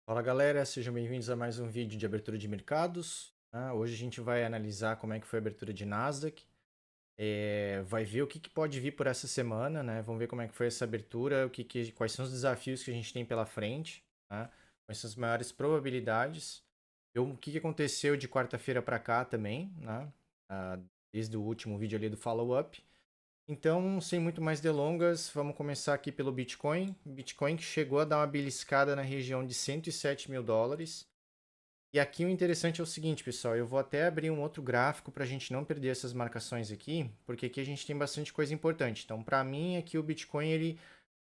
Fala galera, sejam bem-vindos a mais um vídeo de abertura de mercados. Hoje a gente vai analisar como é que foi a abertura de Nasdaq, vai ver o que pode vir por essa semana, né? Vamos ver como é que foi essa abertura, quais são os desafios que a gente tem pela frente, né? Quais são as maiores probabilidades, o que aconteceu de quarta-feira para cá também, né? Desde o último vídeo ali do follow-up. Então, sem muito mais delongas, vamos começar aqui pelo Bitcoin. Bitcoin que chegou a dar uma beliscada na região de 107 mil dólares. E aqui o interessante é o seguinte, pessoal, eu vou até abrir um outro gráfico para a gente não perder essas marcações aqui, porque aqui a gente tem bastante coisa importante. Então, para mim, aqui o Bitcoin ele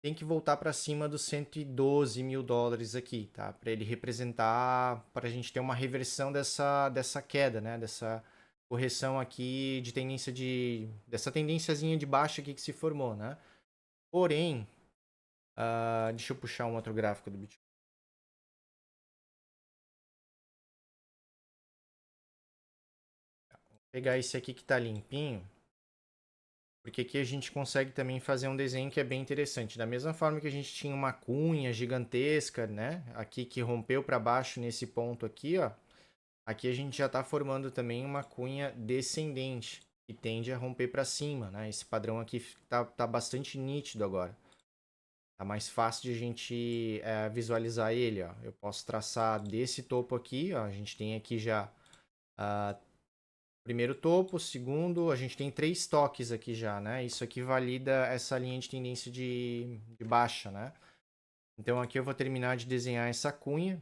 tem que voltar para cima dos 112 mil dólares aqui, tá? Para ele representar, para a gente ter uma reversão dessa queda, né? Dessa correção aqui de dessa tendênciazinha de baixa aqui que se formou, né? Porém, deixa eu puxar um outro gráfico do Bitcoin. Vou pegar esse aqui que está limpinho, porque aqui a gente consegue também fazer um desenho que é bem interessante. Da mesma forma que a gente tinha uma cunha gigantesca, né? Aqui que rompeu para baixo nesse ponto aqui, ó. Aqui a gente já está formando também uma cunha descendente, que tende a romper para cima, né? Esse padrão aqui tá bastante nítido agora. Tá mais fácil de a gente visualizar ele, ó. Eu posso traçar desse topo aqui, ó. A gente tem aqui já primeiro topo, segundo, a gente tem 3 toques aqui já, né? Isso aqui valida essa linha de tendência de baixa, né? Então aqui eu vou terminar de desenhar essa cunha.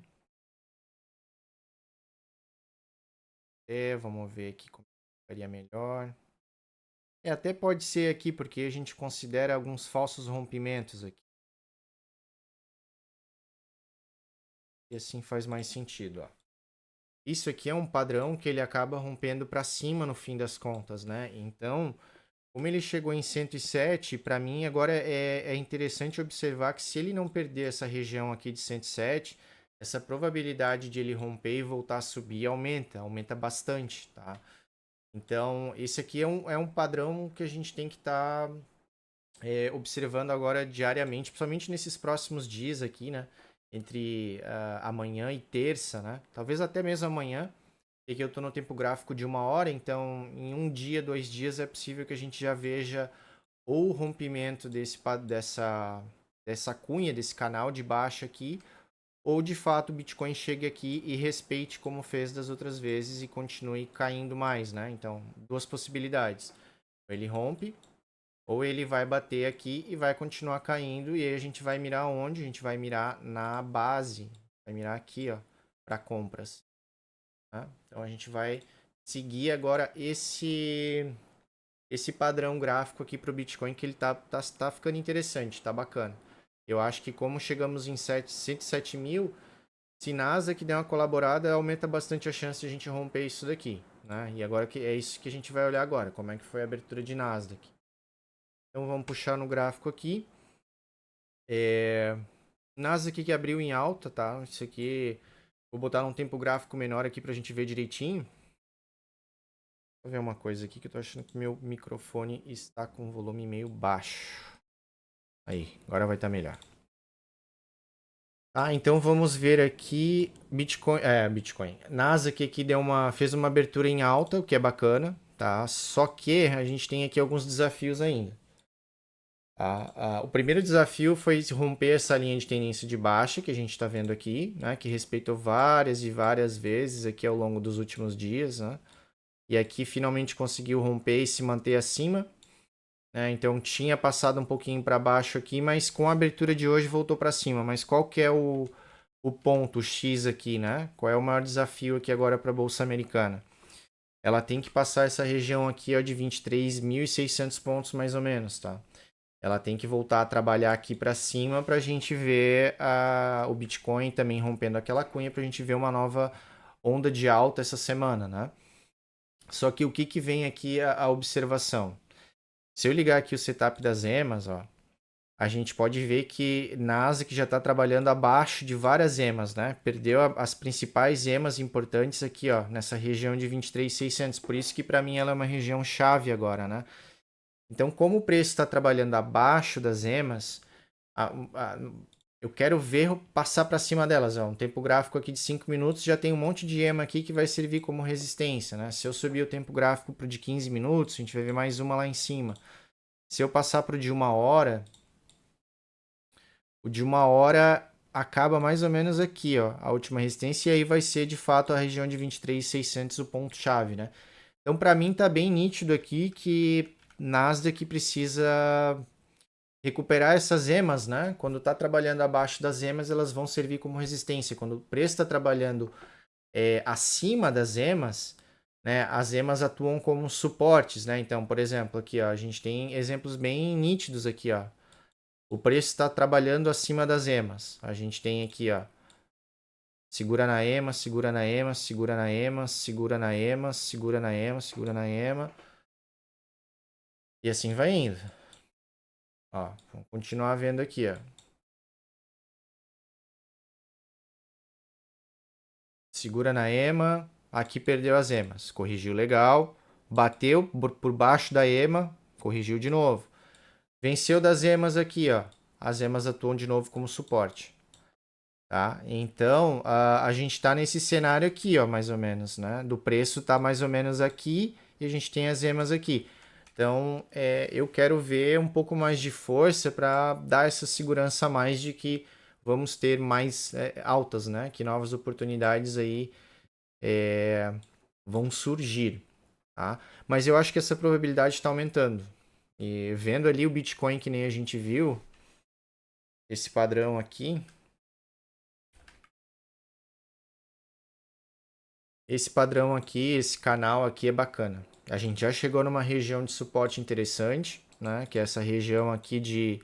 Vamos ver aqui como ficaria melhor. Até pode ser aqui, porque a gente considera alguns falsos rompimentos aqui. E assim faz mais sentido, ó. Isso aqui é um padrão que ele acaba rompendo para cima no fim das contas, né? Então, como ele chegou em 107, para mim agora é interessante observar que se ele não perder essa região aqui de 107, essa probabilidade de ele romper e voltar a subir aumenta bastante, tá? Então, esse aqui é um padrão que a gente tem que estar observando agora diariamente, principalmente nesses próximos dias aqui, né? Entre amanhã e terça, né? Talvez até mesmo amanhã, porque eu estou no tempo gráfico de 1 hora, então em um dia, 2 dias é possível que a gente já veja ou o rompimento dessa cunha, desse canal de baixa aqui, ou de fato o Bitcoin chegue aqui e respeite como fez das outras vezes e continue caindo mais, né? Então, duas possibilidades. Ele rompe, ou ele vai bater aqui e vai continuar caindo, e aí a gente vai mirar onde? A gente vai mirar na base, vai mirar aqui, ó, para compras. Tá? Então a gente vai seguir agora esse padrão gráfico aqui para o Bitcoin, que ele tá ficando interessante, tá bacana. Eu acho que como chegamos em 107 mil, se Nasdaq der uma colaborada, aumenta bastante a chance de a gente romper isso daqui. Né? E agora que é isso que a gente vai olhar agora, como é que foi a abertura de Nasdaq. Então vamos puxar no gráfico aqui. Nasdaq que abriu em alta, tá? Isso aqui, vou botar num tempo gráfico menor aqui pra gente ver direitinho. Vou ver uma coisa aqui que eu tô achando que meu microfone está com volume meio baixo. Aí, agora vai estar melhor. Tá, então vamos ver aqui Bitcoin. Nasdaq aqui fez uma abertura em alta, o que é bacana, tá? Só que a gente tem aqui alguns desafios ainda. O primeiro desafio foi romper essa linha de tendência de baixa que a gente está vendo aqui, né? Que respeitou várias e várias vezes aqui ao longo dos últimos dias, né? E aqui finalmente conseguiu romper e se manter acima. Né? Então tinha passado um pouquinho para baixo aqui, mas com a abertura de hoje voltou para cima. Mas qual que é o ponto X aqui, né? Qual é o maior desafio aqui agora para a Bolsa Americana? Ela tem que passar essa região aqui ó, de 23.600 pontos mais ou menos, tá? Ela tem que voltar a trabalhar aqui para cima para a gente ver o Bitcoin também rompendo aquela cunha, para a gente ver uma nova onda de alta essa semana, né? Só que o que vem aqui a observação? Se eu ligar aqui o setup das EMAs, ó, a gente pode ver que Nasdaq já está trabalhando abaixo de várias EMAs, né? Perdeu as principais EMAs importantes aqui, ó, nessa região de 23.600. Por isso que para mim ela é uma região chave agora, né? Então, como o preço está trabalhando abaixo das EMAs, Eu quero ver passar para cima delas. Ó. Um tempo gráfico aqui de 5 minutos já tem um monte de EMA aqui que vai servir como resistência. Né? Se eu subir o tempo gráfico para o de 15 minutos, a gente vai ver mais uma lá em cima. Se eu passar para o de 1 hora, o de 1 hora acaba mais ou menos aqui, ó, a última resistência, e aí vai ser de fato a região de 23.600 o ponto-chave. Né? Então, para mim, tá bem nítido aqui que Nasdaq precisa recuperar essas emas, né? Quando está trabalhando abaixo das emas, elas vão servir como resistência. Quando o preço está trabalhando acima das emas, né? As emas atuam como suportes, né? Então, por exemplo, aqui ó, a gente tem exemplos bem nítidos aqui, ó. O preço está trabalhando acima das emas. A gente tem aqui, ó. Segura na EMA, segura na EMA, segura na EMA, segura na EMA, segura na EMA, segura na EMA. E assim vai indo. Ó, vamos continuar vendo aqui, ó. Segura na EMA, aqui perdeu as EMAs, corrigiu legal, bateu por baixo da EMA, corrigiu de novo. Venceu das EMAs aqui, ó. As EMAs atuam de novo como suporte. Tá? Então, a gente está nesse cenário aqui, ó, mais ou menos, né? Do preço tá mais ou menos aqui e a gente tem as EMAs aqui. Então, eu quero ver um pouco mais de força para dar essa segurança a mais de que vamos ter mais altas, né? Que novas oportunidades aí vão surgir, tá? Mas eu acho que essa probabilidade está aumentando. E vendo ali o Bitcoin que nem a gente viu, esse padrão aqui, esse canal aqui é bacana. A gente já chegou numa região de suporte interessante, né? Que é essa região aqui de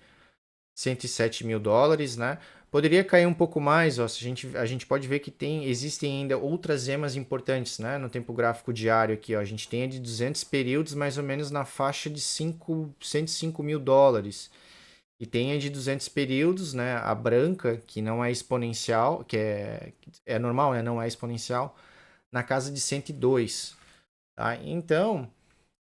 107 mil dólares, né? Poderia cair um pouco mais, ó, se a gente pode ver que existem ainda outras EMAs importantes, né? No tempo gráfico diário aqui, ó, a gente tem a de 200 períodos mais ou menos na faixa de 105 mil dólares. E tem a de 200 períodos, né? A branca, que não é exponencial, que é normal, né? Não é exponencial, na casa de 102, tá? Então,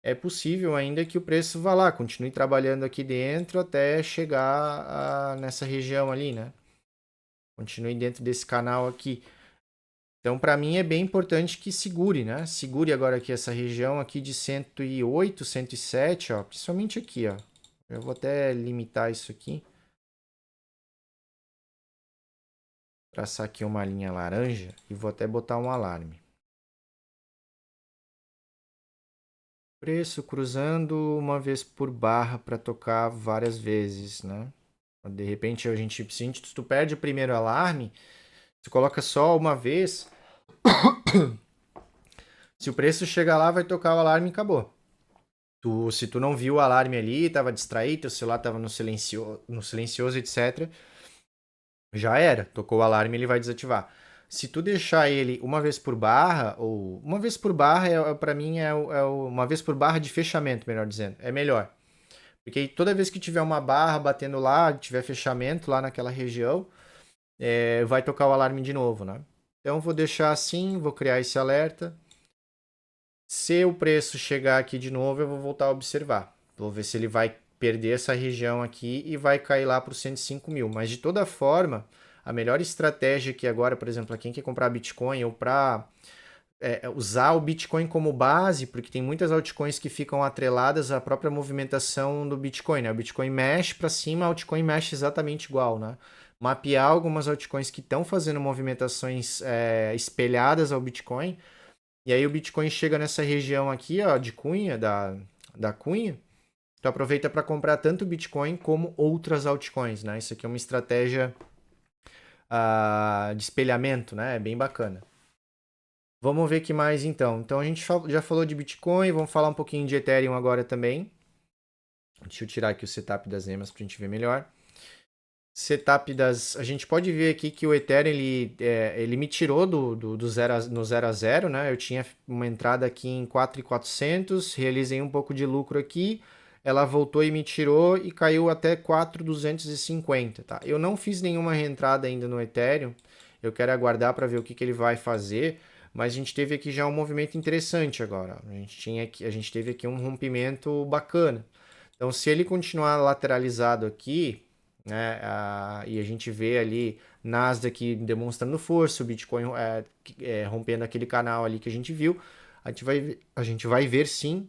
é possível ainda que o preço vá lá, continue trabalhando aqui dentro até chegar nessa região ali, né? Continue dentro desse canal aqui. Então, para mim é bem importante que segure, né? Segure agora aqui essa região aqui de 108, 107, ó, principalmente aqui, ó. Eu vou até limitar isso aqui. Traçar aqui uma linha laranja e vou até botar um alarme. Preço cruzando uma vez por barra para tocar várias vezes, né? De repente se tu perde o primeiro alarme, tu coloca só uma vez. Se o preço chegar lá, vai tocar o alarme e acabou. Se tu não viu o alarme ali, estava distraído, teu celular estava no silencioso, etc. Já era. Tocou o alarme, ele vai desativar. Se tu deixar ele uma vez por barra, ou uma vez por barra, para mim uma vez por barra de fechamento, melhor dizendo, é melhor. Porque aí toda vez que tiver uma barra batendo lá, tiver fechamento lá naquela região, vai tocar o alarme de novo, né? Então vou deixar assim, vou criar esse alerta. Se o preço chegar aqui de novo, eu vou voltar a observar. Vou ver se ele vai perder essa região aqui e vai cair lá para os 105 mil. Mas de toda forma, a melhor estratégia aqui agora, por exemplo, para quem quer comprar Bitcoin ou para usar o Bitcoin como base, porque tem muitas altcoins que ficam atreladas à própria movimentação do Bitcoin, né? O Bitcoin mexe para cima, a altcoin mexe exatamente igual, né? Mapear algumas altcoins que estão fazendo movimentações espelhadas ao Bitcoin, e aí o Bitcoin chega nessa região aqui, ó, de cunha, da cunha, tu aproveita para comprar tanto Bitcoin como outras altcoins, né? Isso aqui é uma estratégia de espelhamento, né? É bem bacana. Vamos ver o que mais então. Então a gente já falou de Bitcoin, vamos falar um pouquinho de Ethereum agora também. Deixa eu tirar aqui o setup das EMAs para a gente ver melhor. Setup das. A gente pode ver aqui que o Ethereum ele me tirou do no 0 a 0, né? Eu tinha uma entrada aqui em 4.400, realizei um pouco de lucro aqui. Ela voltou e me tirou e caiu até 4.250, tá? Eu não fiz nenhuma reentrada ainda no Ethereum. Eu quero aguardar para ver o que ele vai fazer. Mas a gente teve aqui já um movimento interessante agora. A gente teve aqui um rompimento bacana. Então, se ele continuar lateralizado aqui, né? E a gente vê ali Nasdaq demonstrando força, o Bitcoin rompendo aquele canal ali que a gente viu. A gente vai ver sim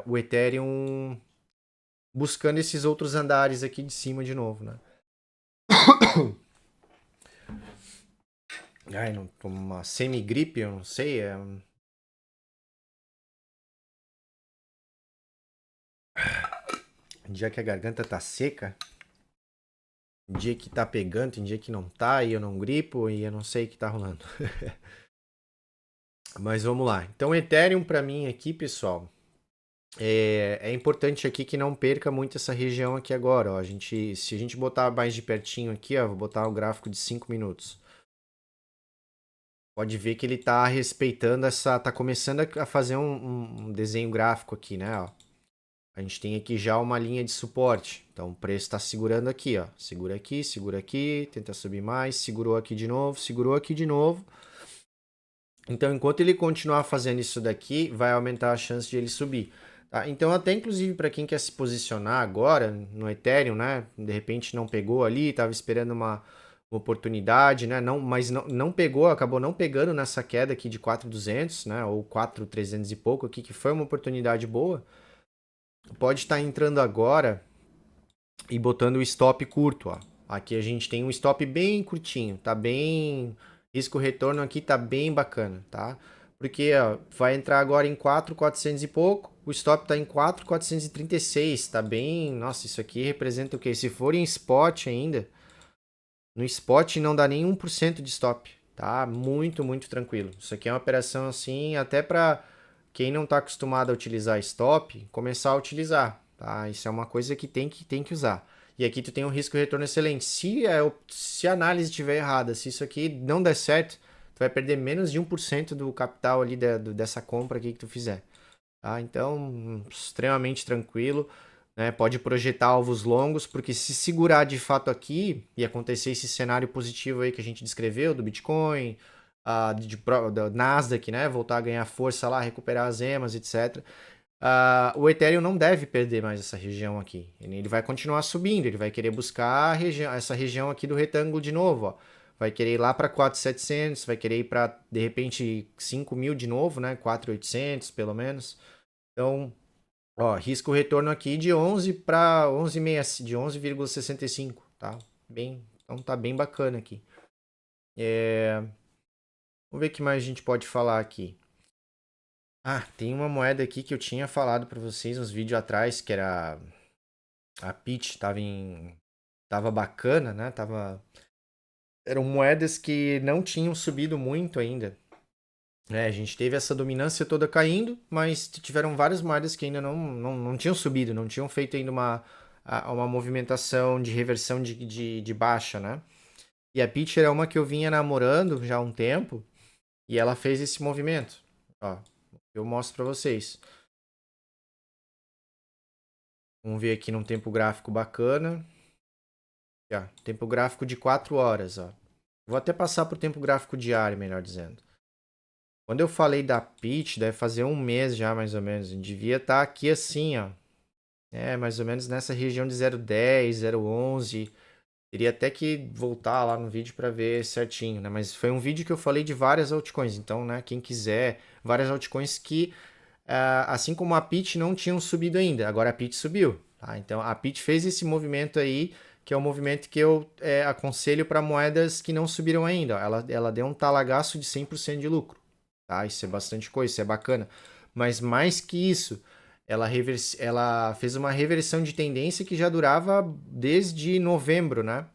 o Ethereum buscando esses outros andares aqui de cima de novo, né? Ai, não, tô uma semi-gripe, eu não sei. Dia que a garganta tá seca, dia que tá pegando, tem dia que não tá, e eu não gripo, e eu não sei o que tá rolando. Mas vamos lá. Então, Ethereum para mim aqui, pessoal, é importante aqui que não perca muito essa região aqui agora. Ó. Se a gente botar mais de pertinho aqui, ó, vou botar o gráfico de 5 minutos. Pode ver que ele tá respeitando essa. Tá começando a fazer um desenho gráfico aqui, né? Ó. A gente tem aqui já uma linha de suporte. Então o preço está segurando aqui, ó. Segura aqui, tenta subir mais, segurou aqui de novo. Então, enquanto ele continuar fazendo isso daqui, vai aumentar a chance de ele subir. Tá? Então, até inclusive para quem quer se posicionar agora no Ethereum, né? De repente não pegou ali, estava esperando uma oportunidade, né? Não, mas não pegou, acabou não pegando nessa queda aqui de 4.200, né? Ou 4.300 e pouco aqui, que foi uma oportunidade boa. Pode estar entrando agora e botando o stop curto, ó. Aqui a gente tem um stop bem curtinho, tá bem. Risco retorno aqui tá bem bacana, tá? Porque ó, vai entrar agora em 4.400 e pouco, o stop tá em 4.436, tá bem. Nossa, isso aqui representa o quê? Se for em spot ainda, no spot não dá nem 1% de stop, tá? Muito, muito tranquilo. Isso aqui é uma operação assim, até para quem não está acostumado a utilizar stop, começar a utilizar, tá? Isso é uma coisa que tem que usar. E aqui tu tem um risco de retorno excelente. Se a análise estiver errada, se isso aqui não der certo, tu vai perder menos de 1% do capital ali dessa compra aqui que tu fizer. Tá? Então, extremamente tranquilo. Né? Pode projetar alvos longos, porque se segurar de fato aqui e acontecer esse cenário positivo aí que a gente descreveu do Bitcoin, da Nasdaq, né? Voltar a ganhar força lá, recuperar as emas, etc. O Ethereum não deve perder mais essa região aqui. Ele vai continuar subindo, ele vai querer buscar essa região aqui do retângulo de novo. Ó. Vai querer ir lá para 4.700, vai querer ir para, de repente, 5.000 de novo, né? 4.800 pelo menos. Então, ó, risco retorno aqui de 11 para 11,6, de 11,65, tá? Bem, então tá bem bacana aqui. Vamos ver o que mais a gente pode falar aqui. Tem uma moeda aqui que eu tinha falado para vocês uns vídeos atrás, que era a Peach, tava bacana, né? Eram moedas que não tinham subido muito ainda. A gente teve essa dominância toda caindo, mas tiveram várias moedas que ainda não tinham subido, não tinham feito ainda uma movimentação de reversão de baixa, né? E a Peach era uma que eu vinha namorando já há um tempo e ela fez esse movimento. Ó, eu mostro para vocês. Vamos ver aqui num tempo gráfico bacana. Tempo gráfico de 4 horas. Ó. Vou até passar para o tempo gráfico diário, melhor dizendo. Quando eu falei da Peach, deve fazer um mês já, mais ou menos. Devia estar aqui assim, ó. Mais ou menos nessa região de 0,10, 0,11. Teria até que voltar lá no vídeo para ver certinho, né? Mas foi um vídeo que eu falei de várias altcoins. Então, né, quem quiser, várias altcoins que, assim como a Peach, não tinham subido ainda. Agora a Peach subiu. Tá? Então, a Peach fez esse movimento aí, que é o movimento que eu aconselho para moedas que não subiram ainda. Ela deu um talagaço de 100% de lucro. Tá? Isso é bastante coisa, isso é bacana. Mas mais que isso, ela fez uma reversão de tendência que já durava desde novembro, né?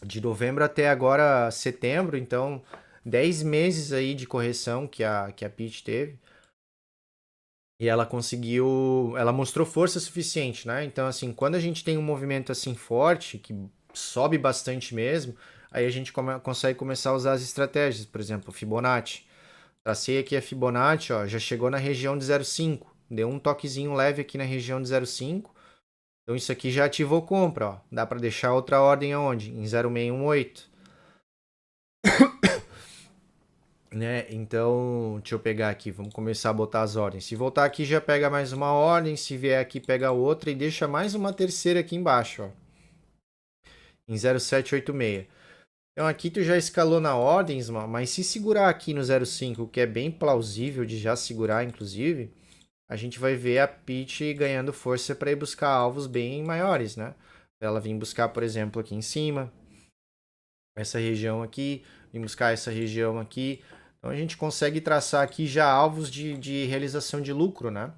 De novembro até agora setembro, então 10 meses aí de correção que a Peach teve. E ela conseguiu, ela mostrou força suficiente, né? Então, assim, quando a gente tem um movimento assim forte, que sobe bastante mesmo, aí a gente consegue começar a usar as estratégias, por exemplo, Fibonacci. Tracei aqui a Fibonacci, ó, já chegou na região de 0,5. Deu um toquezinho leve aqui na região de 0,5. Então isso aqui já ativou compra, ó. Dá para deixar outra ordem aonde? Em 0,618. Né? Então, deixa eu pegar aqui, vamos começar a botar as ordens. Se voltar aqui já pega mais uma ordem, se vier aqui pega outra e deixa mais uma terceira aqui embaixo, ó. em 0,786. Então aqui tu já escalou na ordens, mas se segurar aqui no 0,5, que é bem plausível de já segurar, inclusive, a gente vai ver a Peach ganhando força para ir buscar alvos bem maiores, né? Ela vir buscar, por exemplo, aqui em cima, essa região aqui, vir buscar essa região aqui. Então a gente consegue traçar aqui já alvos de realização de lucro, né?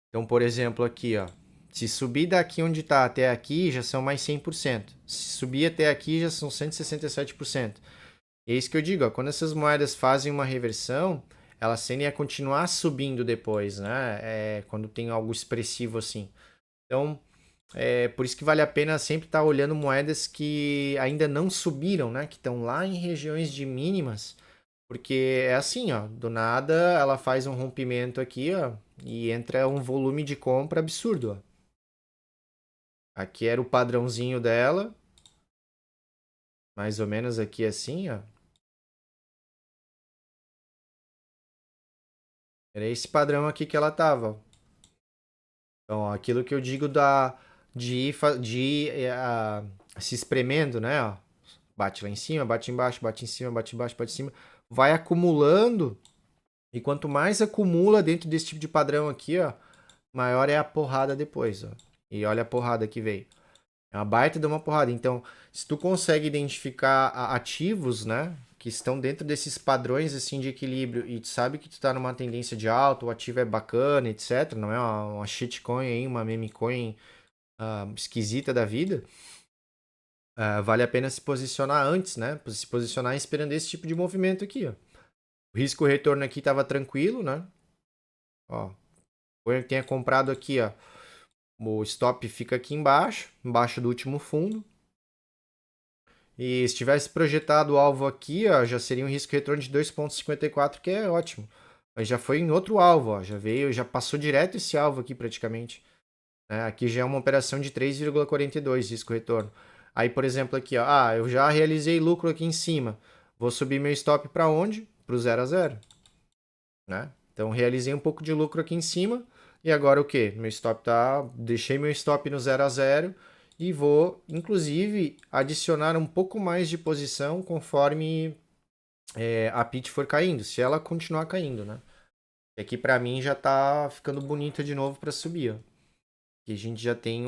Então, por exemplo, aqui, ó. Se subir daqui onde está até aqui, já são mais 100%. Se subir até aqui, já são 167%. E é isso que eu digo, ó, quando essas moedas fazem uma reversão, elas tendem a continuar subindo depois, né? Quando tem algo expressivo assim. Então, por isso que vale a pena sempre estar olhando moedas que ainda não subiram, né? Que estão lá em regiões de mínimas. Porque é assim, ó, do nada ela faz um rompimento aqui, ó, e entra um volume de compra absurdo, ó. Aqui era o padrãozinho dela, mais ou menos aqui assim, ó. Era esse padrão aqui que ela tava, ó. Então, ó, aquilo que eu digo de ir se espremendo, né, ó. Bate lá em cima, bate embaixo, bate em cima, bate embaixo, bate em cima, vai acumulando, e quanto mais acumula dentro desse tipo de padrão aqui, ó, maior é a porrada depois, ó. E olha a porrada que veio. É uma baita de uma porrada. Então, se tu consegue identificar ativos, né, que estão dentro desses padrões assim de equilíbrio e tu sabe que tu tá numa tendência de alta, o ativo é bacana, etc, não é uma shitcoin aí, uma meme coin esquisita da vida, vale a pena se posicionar antes, né? Se posicionar esperando esse tipo de movimento aqui, ó. O risco retorno aqui tava tranquilo, né? Ó, eu tenha comprado aqui, ó, o stop fica aqui embaixo do último fundo. E se tivesse projetado o alvo aqui, ó, já seria um risco retorno de 2,54, que é ótimo. Mas já foi em outro alvo, ó, já veio, já passou direto esse alvo aqui praticamente. Aqui já é uma operação de 3,42 risco retorno. Aí, por exemplo, aqui, ó, eu já realizei lucro aqui em cima. Vou subir meu stop para onde? Para o 0 a 0, né? Então realizei um pouco de lucro aqui em cima e agora o que? Meu stop tá, deixei meu stop no 0 a 0 e vou inclusive adicionar um pouco mais de posição conforme a pit for caindo, se ela continuar caindo, né? E aqui para mim já tá ficando bonita de novo para subir, ó. E a gente já tem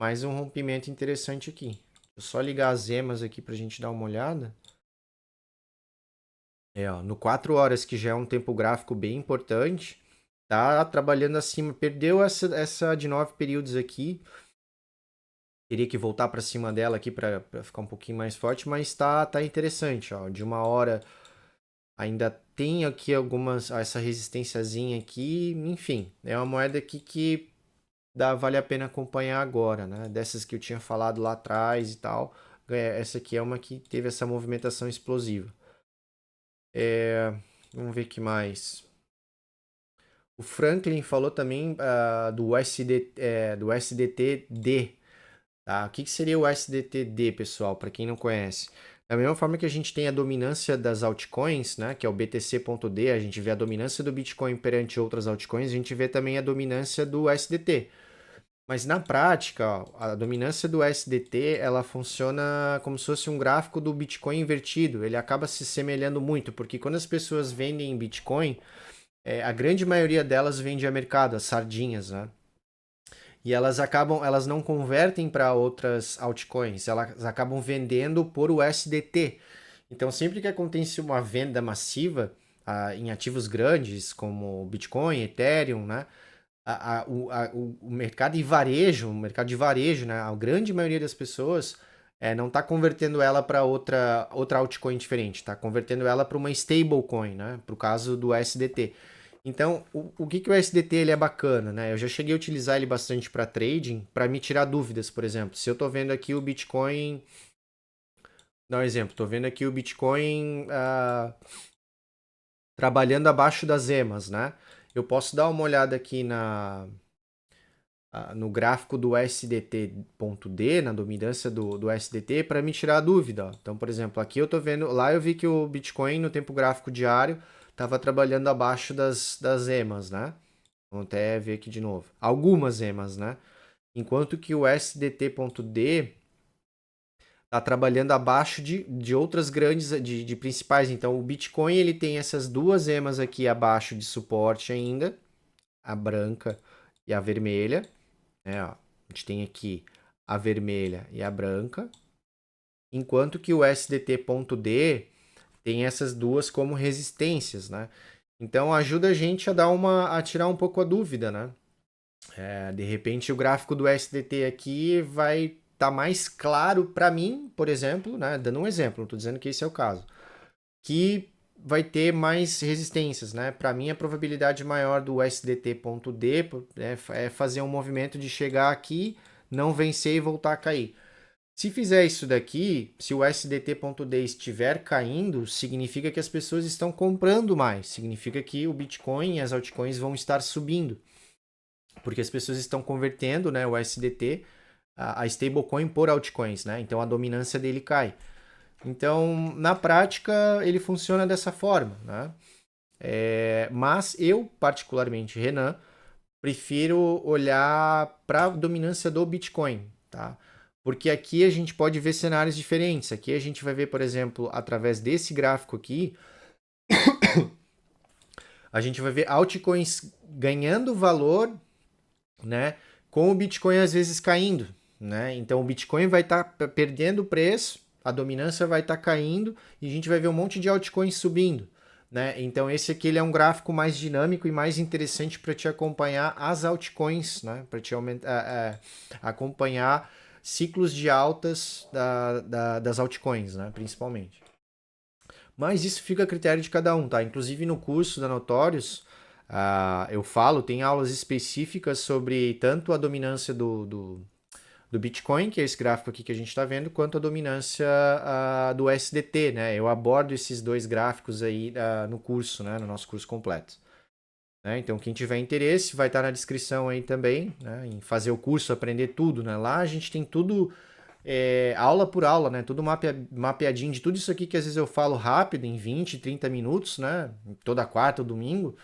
mais um rompimento interessante aqui. Deixa eu só ligar as emas aqui pra gente dar uma olhada. Ó, no 4 horas, que já é um tempo gráfico bem importante, tá trabalhando acima. Perdeu essa de 9 períodos aqui. Teria que voltar para cima dela aqui para ficar um pouquinho mais forte, mas tá interessante, ó. De 1 hora ainda tem aqui essa resistênciazinha aqui, enfim, é uma moeda aqui que vale a pena acompanhar agora, né? Dessas que eu tinha falado lá atrás e tal, essa aqui é uma que teve essa movimentação explosiva. Vamos ver o que mais. O Franklin falou também do SDTD. Tá? O que seria o SDTD, pessoal, para quem não conhece? Da mesma forma que a gente tem a dominância das altcoins, né, que é o BTC.D, a gente vê a dominância do Bitcoin perante outras altcoins, a gente vê também a dominância do SDT. Mas na prática, ó, a dominância do SDT, ela funciona como se fosse um gráfico do Bitcoin invertido. Ele acaba se semelhando muito, porque quando as pessoas vendem Bitcoin, a grande maioria delas vende a mercado, as sardinhas, né? E elas não convertem para outras altcoins, elas acabam vendendo por USDT. Então, sempre que acontece uma venda massiva em ativos grandes, como Bitcoin, Ethereum, né? O mercado o mercado de varejo, né? A grande maioria das pessoas não está convertendo ela para outra altcoin diferente, está convertendo ela para uma stablecoin, né? Para o caso do SDT. Então, o que o SDT ele é bacana, né? Eu já cheguei a utilizar ele bastante para trading, para me tirar dúvidas, por exemplo. Se eu estou vendo aqui o Bitcoin, dá um exemplo, estou vendo aqui o Bitcoin trabalhando abaixo das emas, né? Eu posso dar uma olhada aqui no gráfico do SDT.D, na dominância do SDT, para me tirar a dúvida. Ó. Então, por exemplo, aqui eu estou vendo, lá eu vi que o Bitcoin no tempo gráfico diário estava trabalhando abaixo das emas, né? Vamos até ver aqui de novo. Algumas emas, né? enquanto que o SDT.D está trabalhando abaixo de outras grandes, de principais. Então, o Bitcoin ele tem essas duas emas aqui abaixo de suporte ainda, a branca e a vermelha. Ó, a gente tem aqui a vermelha e a branca, enquanto que o SDT.D tem essas duas como resistências, né? Então ajuda a gente a tirar um pouco a dúvida, né? De repente o gráfico do SDT aqui vai estar mais claro para mim, por exemplo, né? Dando um exemplo, não estou dizendo que esse é o caso, que vai ter mais resistências, né? Para mim a probabilidade maior do SDT.D é fazer um movimento de chegar aqui, não vencer e voltar a cair. Se fizer isso daqui, se o SDT.D estiver caindo, significa que as pessoas estão comprando mais, significa que o Bitcoin e as altcoins vão estar subindo, porque as pessoas estão convertendo, né, o SDT, a stablecoin por altcoins, né? Então a dominância dele cai. Então, na prática, ele funciona dessa forma, né? Mas eu, particularmente, Renan, prefiro olhar para a dominância do Bitcoin, tá? Porque aqui a gente pode ver cenários diferentes. Aqui a gente vai ver, por exemplo, através desse gráfico aqui, a gente vai ver altcoins ganhando valor, né? Com o Bitcoin às vezes caindo, né? Então o Bitcoin vai estar perdendo preço, a dominância vai estar caindo e a gente vai ver um monte de altcoins subindo. Né? Então esse aqui ele é um gráfico mais dinâmico e mais interessante para te acompanhar as altcoins, né? Para te acompanhar ciclos de altas das altcoins, né? Principalmente. Mas isso fica a critério de cada um, tá? Inclusive no curso da Notorious, eu falo, tem aulas específicas sobre tanto a dominância do Bitcoin, que é esse gráfico aqui que a gente está vendo, quanto a dominância do SDT, né? Eu abordo esses dois gráficos aí no curso, né? No nosso curso completo. Né? Então, quem tiver interesse, vai estar na descrição aí também, né? Em fazer o curso, aprender tudo, né? Lá a gente tem tudo aula por aula, né? Tudo mapeadinho de tudo isso aqui que às vezes eu falo rápido, em 20, 30 minutos, né? Toda quarta ou domingo.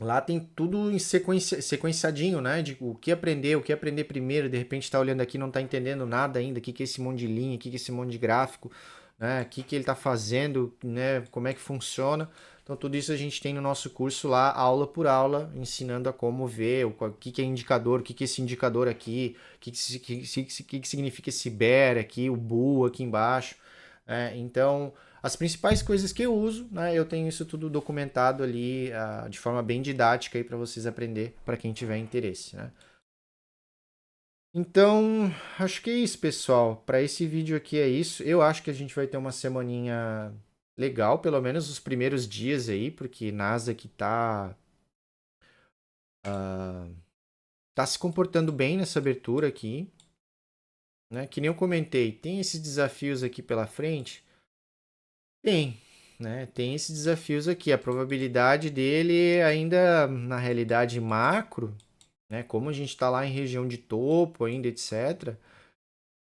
Lá tem tudo em sequenciadinho, né? De o que aprender primeiro, de repente está olhando aqui e não está entendendo nada ainda, o que é esse monte de linha, o que é esse monte de gráfico, né? O que ele está fazendo, né? Como é que funciona. Então tudo isso a gente tem no nosso curso lá, aula por aula, ensinando a como ver, o que é indicador, o que é esse indicador aqui, que significa esse bear aqui, o bull aqui embaixo. Então, as principais coisas que eu uso, né, eu tenho isso tudo documentado ali de forma bem didática aí para vocês aprender, para quem tiver interesse, né? Então, acho que é isso, pessoal. Para esse vídeo aqui é isso. Eu acho que a gente vai ter uma semaninha legal, pelo menos os primeiros dias aí, porque Nasdaq tá se comportando bem nessa abertura aqui, né? Que nem eu comentei, tem esses desafios aqui pela frente. Tem, né? Tem esses desafios aqui. A probabilidade dele ainda na realidade macro, né? Como a gente está lá em região de topo ainda, etc.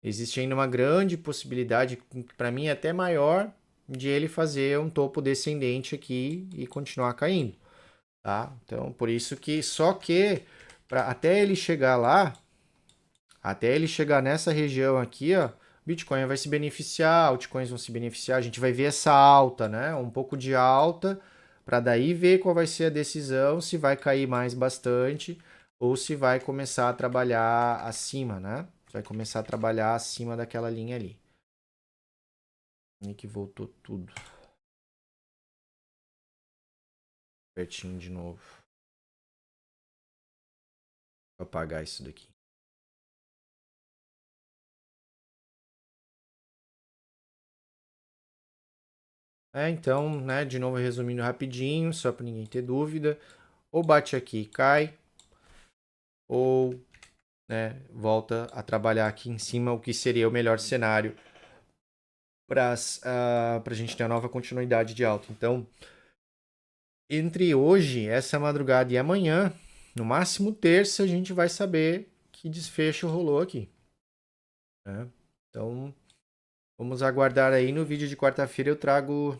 Existe ainda uma grande possibilidade, para mim até maior, de ele fazer um topo descendente aqui e continuar caindo, tá? Então, por isso que só que até ele chegar lá, até ele chegar nessa região aqui, ó, Bitcoin vai se beneficiar, altcoins vão se beneficiar, a gente vai ver essa alta, né? Um pouco de alta, para daí ver qual vai ser a decisão, se vai cair mais bastante ou se vai começar a trabalhar acima, né? Vai começar a trabalhar acima daquela linha ali. E que voltou tudo. Pertinho de novo. Vou apagar isso daqui. Então, né, de novo resumindo rapidinho, só para ninguém ter dúvida. Ou bate aqui e cai, ou né, volta a trabalhar aqui em cima, o que seria o melhor cenário para a gente ter uma nova continuidade de alta. Então, entre hoje, essa madrugada e amanhã, no máximo terça, a gente vai saber que desfecho rolou aqui. Né? Então, vamos aguardar aí. No vídeo de quarta-feira eu trago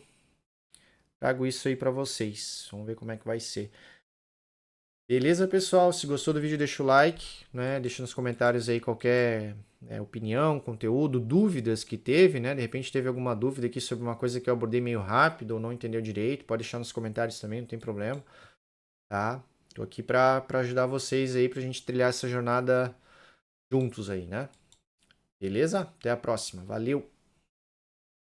isso aí para vocês. Vamos ver como é que vai ser. Beleza, pessoal? Se gostou do vídeo, deixa o like, né? Deixa nos comentários aí qualquer opinião, conteúdo, dúvidas que teve, né? De repente teve alguma dúvida aqui sobre uma coisa que eu abordei meio rápido ou não entendeu direito, pode deixar nos comentários também, não tem problema, tá? Tô aqui para ajudar vocês aí pra gente trilhar essa jornada juntos aí, né? Beleza? Até a próxima. Valeu!